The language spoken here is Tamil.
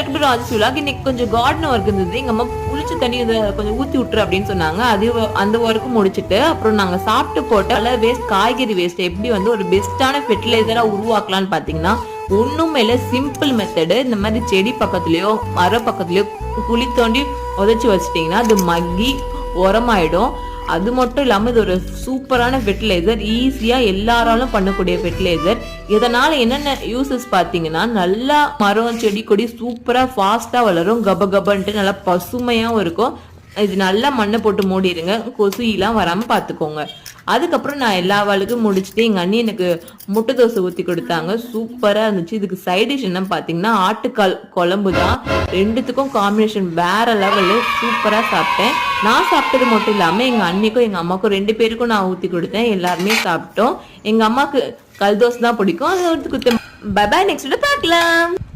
Welcome to ராஜஸ் vlog. இன்னைக்கு கொஞ்சம் கார்டன் ஒர்க் இருந்தது. எங்க அம்மா புளிச்ச தண்ணி இதை கொஞ்சம் ஊத்தி விட்டுரு அப்படின்னு சொன்னாங்க. அது அந்த ஒர்க்கு முடிச்சுட்டு அப்புறம் நாங்க சாப்பிட்டு போட்ட வேஸ்ட் காய்கறி வேஸ்ட் எப்படி வந்து ஒரு பெஸ்டான ஃபெர்டிலைசரா உருவாக்கலாம்னு பாத்தீங்கன்னா, ஒண்ணுமே இல்ல, சிம்பிள் மெத்தடு. இந்த மாதிரி செடி பக்கத்துலயோ மர பக்கத்துலயோ குழி தோண்டி உதைச்சு வச்சிட்டீங்கன்னா அது மக்கி உரமாயிடும். அது மட்டும் இல்லாம இது ஒரு சூப்பரான ஃபெர்டிலைசர், ஈஸியா எல்லாராலும் பண்ணக்கூடிய ஃபெர்டிலைசர். இதனால என்னென்ன யூசஸ் பாத்தீங்கன்னா, நல்லா மரம் செடி கொடி சூப்பரா ஃபாஸ்டா வளரும், கப கபன்ட்டு நல்லா பசுமையாவும் இருக்கும். இது நல்லா மண்ணை போட்டு மூடிடுங்க, கொசு எல்லாம் வராம பாத்துக்கோங்க. அதுக்கப்புறம் நான் எல்லா வேலைக்கும் முடிச்சுட்டு எங்க அண்ணி எனக்கு முட்டை தோசை ஊத்தி கொடுத்தாங்க, சூப்பரா இருந்துச்சு. இதுக்கு சைட் டிஷ் என்ன பாத்தீங்கன்னா ஆட்டுக்கால் குழம்பு தான். ரெண்டுத்துக்கும் காம்பினேஷன் வேற லெவலு, சூப்பரா சாப்பிட்டேன். நான் சாப்பிட்டது மட்டும் இல்லாம எங்க அண்ணிக்கும் எங்க அம்மாக்கும் 2 பேருக்கும் நான் ஊத்தி கொடுத்தேன். எல்லாருமே சாப்பிட்டோம். எங்க அம்மாக்கு கல் தோசை தான் பிடிக்கும், அதை ஊத்தி கொடுத்தேன். பை பை, நெக்ஸ்ட் வீடியோ பார்க்கலாம்.